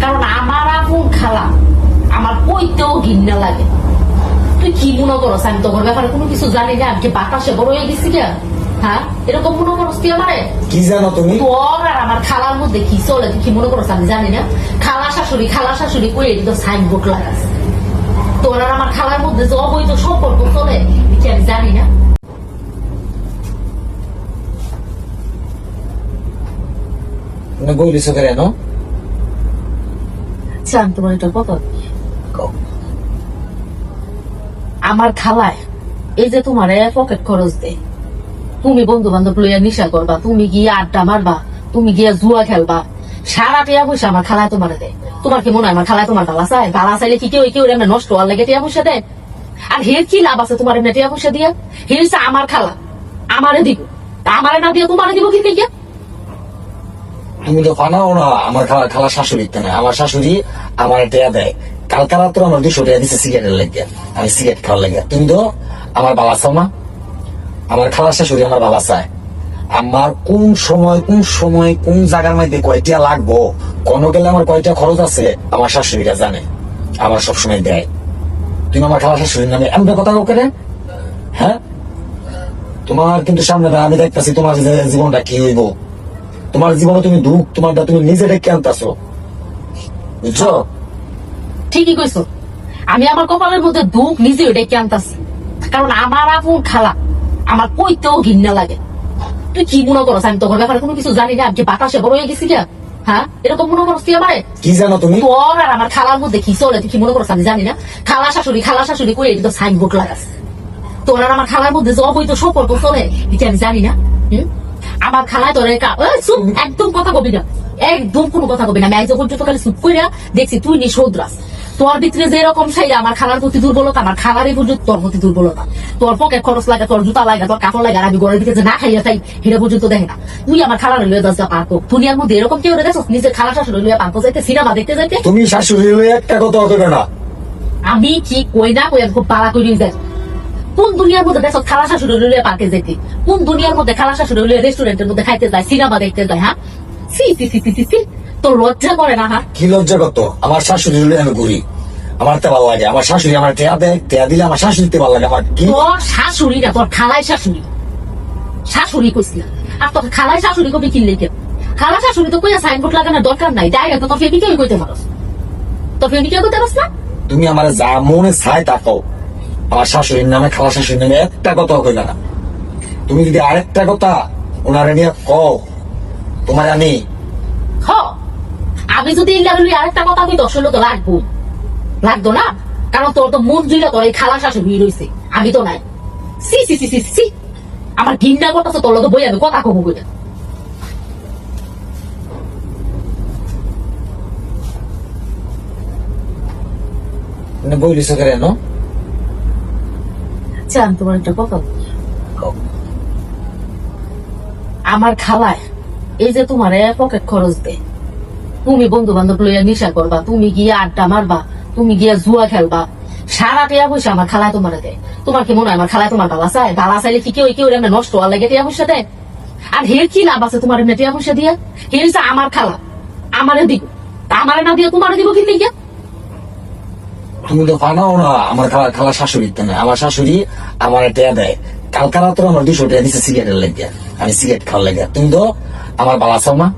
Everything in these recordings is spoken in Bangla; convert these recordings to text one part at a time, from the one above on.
কারণ আমার আপন খালা আমার কইতেও ঘৃণা লাগে। তুই কি মনে করস আমি তোর ব্যাপারে কোনো কিছু জানি না? আমি কি বাতাসে বড় হয়ে গেছি কে? হ্যাঁ, এরকম মনে করস তুই আমারে? কি জানো তুমি? তোর আর আমার খালার মধ্যে কি চলে তুই কি মনে করস আমি জানি না? খালা শাশুড়ি কই এটি তো সাইনবোর্ড লাগাস। তোর আর আমার খালার মধ্যে যে অবৈধ সম্পর্ক চলে কি আমি জানি না? বলিস কেন? চান তোমার এটা কত? আমার খালায় এই যে তোমার পকেট খরচ দে, তুমি বন্ধু বান্ধব লইয়া নিশা করবা, তুমি গিয়ে আড্ডা মারবা, তুমি গিয়া জুয়া খেলবা, সারা টিয়া পয়সা আমার খালায় তোমার দেয়। তোমার কি মনে হয় আমার খালায় তোমার গালা চায়? গালা চাইলে কি কেউ এমনি নষ্ট হওয়ার লাগে টিয়া পয়সা দেয়? আর হের কি লাভ আছে তোমার এমনি টিয়া পয়সা দিয়া? হের আমার খালা আমারে দিব, আমারে না দিয়ে তোমারে দিব কি গিয়া? তুমি তো ফানাও না আমার খালা শাশুড়ি না, আমার শাশুড়ি আমার টেয়া দেয়। কালকা রাত্র আমার 200 টাকা দিচ্ছে সিগারেটের লেগে, আমি সিগারেট খাওয়ার লেগে। তুমি তো আমার বাবা চাও না? আমার খালা শাশুড়ি আমার বাবা চায়। আমার কোন সময় কোন জায়গার মধ্যে কয়টা লাগবো, কোনো গেলে আমার কয়টা খরচ আছে আমার শাশুড়িরা জানে, আমার সবসময় দেয়। তুমি আমার খালা শাশুড়ির নামে এমন কথা কাউকে রে? হ্যাঁ, তোমার কিন্তু সামনে আমি দেখতেছি তোমার জীবনটা কি হইব। তোমার জীবনে তুমি দুঃখ তোমারটা তুমি নিজে ডেকে আনতেছো, বুঝছো? ঠিকই কইছো, আমি আমার কপালের মধ্যে দুঃখ নিজে ডেকে আনতাছি। কারণ আমার আপন খালা আমার কইতেও ঘৃণা লাগে। তুই কি মনে করস আমি তোর ব্যাপারে কোনো কিছু জানি না? আমি কি বাতাসে বড় হয়ে গেছি কে? হ্যাঁ, এরকম মনে করস তুই আমারে? কি জানো তুমি? তোর আর আমার খালার মধ্যে কি চলে তুই কি মনে করস আমি জানি না? খালা শাশুড়ি কই এটি তো সাইনবোর্ড লাগাস। তোর আর আমার খালার মধ্যে যে অবৈধ সম্পর্ক চলে এটি আমি জানি না? আমার খালায় তোর একদম কথা কবি না, একদম কোনো কথা কবি না। আমি আজ পর্যন্ত খালি চুপ কইরা দেখছি তুই নিঃসৌদ্রাস। তোর ভিতরে যে রকম চাইলে আমার খালার প্রতি দুর্বলতা, আমার খালারই পর্যন্ত তোর প্রতি দুর্বলতা। তোর পকেট খরচ লাগে, তোর জুতা লাগে, তোর কাপড় লাগে, আর আমি ঘরের দিকে যে না খাইয়া চাই সেটা পর্যন্ত দেখে না। তুই আমার খালার লইয়া দশটা পার্ক দুনিয়ার মধ্যে এরকম কেউ দেখছ নিজের খালা শাশুড়ি লইয়া পার্ক যাইতে, সিনেমা দেখতে যাইতে? তুমি শাশুড়ি হয়ে একটা কথা হতে না। আমি কি কই না কই খুব পালা করি যাই। কোন দুনিয়ার মধ্যে দেখো খালা শাশুড়ি লইয়া পার্কে যাইতে? কোন দুনিয়ার মধ্যে খালা শাশুড়ি লইয়া রেস্টুরেন্টের মধ্যে খাইতে যায়, সিনেমা দেখতে যায়? হ্যাঁ, সি সি সি সি সি, তোর লজ্জা করে না? হ্যাঁ, কি লজ্জা কত? আমার শাশুড়ি হলে আমি ঘুরি, আমার তে ভালো লাগে। আমার শাশুড়ি আমার টেয়া দেয়, টেয়া দিলে আমার শাশুড়িতে ভালো লাগে। আমার কি তোর শাশুড়ি না, তোর খালাই শাশুড়ি। শাশুড়ি কইছিলাম, আর তোর খালাই শাশুড়ি কবি কিনলে কেন? খালা শাশুড়ি তো কইয়া সাইনবোর্ড লাগানোর দরকার নাই, ডাইরেক্ট তোর ফেমিকেই কইতে পারস। তোর ফেমিকেও কইতে পারস না? তুমি আমার যা মনে চাই তা কও। আমার শাশুড়ির নামে খালা শাশুড়ির নামে একটা কথা কইলা না। তুমি যদি আরেকটা কথা ওনারে নিয়ে কও, তোমার আমি আমি যদি আরেকটা কথা কই দশ তো লাগতো না? কারণ তোর তো মন জুইলা তোর এই খালা শাশুড়ি রয়েছে, আমি তো নাই। সি সি সি সি সি, আমার ঘৃণা করতেছে তোর লোক বই, আমি কথা কমু কইটা। বলিস কেন? চান তোমার একটা কথা? আমার খালায় এই যে তোমার পকেট খরচ দে, তুমি বন্ধু বান্ধব লইয়া নিশা করবা, তুমি গিয়ে আড্ডা মারবা, তুমি গিয়া জুয়া খেলবা, সারা টিয়া পয়সা আমার খালায় তোমার দেয়। তোমার কি মনে হয় আমার খালায় তোমার গালা চায়? গালা চাইলে কি কেউ এমনি নষ্ট হওয়ার লাগে টিয়া পয়সা দেয়? আর হের কি লাভ আছে তোমার এমনি টিয়া পয়সা দিয়া? হের আমার খালা আমারে দিব, আমারে না দিয়ে তোমারে দিব কি লিগা? তুমি তো ফানাও না আমার খালা শাশুড়ি না, আমার শাশুড়ি আমার টেয়া দেয়। কালকা রাত্র আমার 200 টাকা দিচ্ছে সিগারেটের লেগে, আমি সিগারেট খাওয়ার লেগে। তুমি তো আমার বাবা চাও না?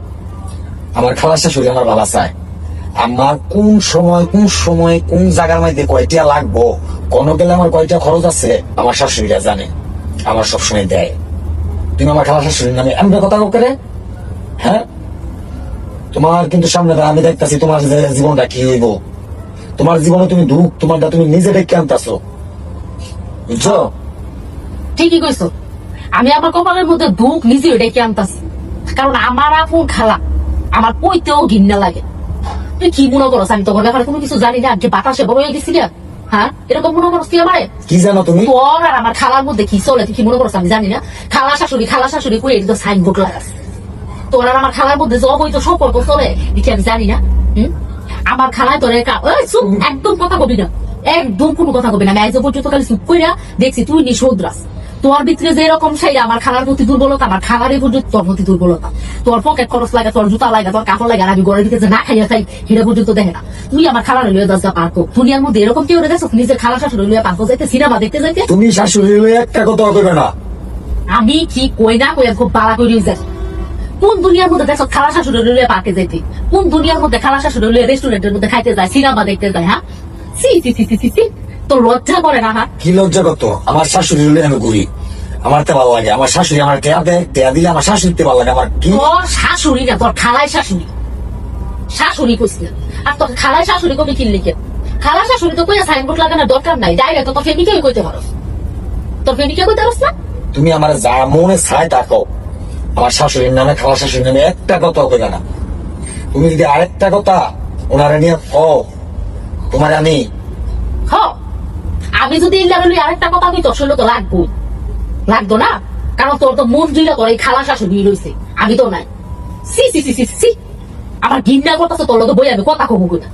আমার খালা শাশুড়ি আমার বাবা চায়। আমার কোন সময় কোন জায়গার মধ্যে কয়টা লাগবো, কোনো গেলে আমার কয়টা খরচ আছে আমার শাশুড়িরা জানে, আমার সবসময় দেয়। তুমি আমার খালা শাশুড়ির নামে এমন কথা কাউকে রে? হ্যাঁ, তোমার কিন্তু সামনে আমি দেখতেছি তোমার জীবনটা কি হইব। তোমার জীবনে তুমি দুঃখ তোমারটা তুমি নিজে ডেকে আনতেছো, বুঝছো? ঠিকই কইছো, আমি আমার কপালের মধ্যে দুঃখ নিজে ডেকে আনতাছি। কারণ আমার আপন খালা আমার কইতেও ঘৃণা লাগে। তুই কি মনে করস আমি তোর ব্যাপারে কোনো কিছু জানি না? আমি কি বাতাসে বড় হয়ে গেছি কে? হ্যাঁ, এরকম মনে করস তুই আমারে? কি জানো তুমি? তোর আর আমার খালার মধ্যে কি চলে তুই কি মনে করস আমি জানি না? খালা শাশুড়ি কই এটি তো সাইনবোর্ড লাগাস। তোর আর আমার খালার মধ্যে যে অবৈধ সম্পর্ক চলে এটি আমি জানি না? আমার খালায় তোর একদম কথা কবি না, একদম কোনো কথা কবি না। আমি আজ পর্যন্ত খালি চুপ কইরা দেখছি তুই নিঃসৌদ্রাস। তোর ভিতরে যে রকম সেই আমার খালার প্রতি দুর্বলতা, আমার খালারই পর্যন্ত তোর প্রতি দুর্বলতা। তোর পকেট খরচ লাগে, তোর জুতা লাগে, তোর কাপড় লাগে, আর আমি ঘরের দিকে যে না খাইয়া খাই সেটা পর্যন্ত দেখে না। তুই আমার খালার লইয়া দশটা পার্ক দুনিয়ার মধ্যে এরকম কেউ দেখছো নিজের খালা শাশুড়ি লইয়া পার্ক যাইতে, সিনেমা দেখতে যাইতে? তুমি শাশুড়ি লইয়া একটা কথা কইবে না। আমি কি কই না কই খুব বাড়া করে যাই। কোন দুনিয়ার মধ্যে দেখো খালা শাশুড়ি লইয়া পার্কে যাইতে? কোন দুনিয়ার মধ্যে খালা শাশুড়ি লইয়া রেস্টুরেন্টের মধ্যে খাইতে যায়, সিনেমা দেখতে যায়? হ্যাঁ, সি সি সি সি সি, তোর লজ্জা করে না? হ্যাঁ, কি লজ্জা কত? আমার শাশুড়ি লইয়া আমি ঘুরি, আমার তো ভালো লাগে। আমার শাশুড়ি আমার টেয়া দেয়, টেয়া দিলে আমার শাশুড়িতে ভালো লাগে। আমার কি তোর শাশুড়ি না, তোর খালাই শাশুড়ি। শাশুড়ি কইছিল, আর তোর খালাই শাশুড়ি কবি কিনলি কে? খালা শাশুড়ি তো কইয়া সাইনবোর্ড লাগানোর দরকার নাই, ডাইরেক্ট তোর ফেমিকেই কইতে পারো। তোর ফেমিকে কইতে পারছ না? তুমি আমার যা মনে চাই তা কও। আমার শাশুড়ির নামে, খালা শাশুড়ির নামে একটা কথা কইবে না। তুমি যদি আরেকটা কথা ওনারা নিয়ে কও, তোমার আমি হ, আমি যদি ইল্লারলি আরেকটা কথা কই তোর শরীরে তো লাগবো, লাগতো না? কারণ তোর তো মন জুইলা তোর এই খালা শাশুড়ি রইছে, আমি তো নাই। সি সি সি সি সি, আমার ঘৃণা করতেছে তোর লোক বই, আমি কথা কমু কই না।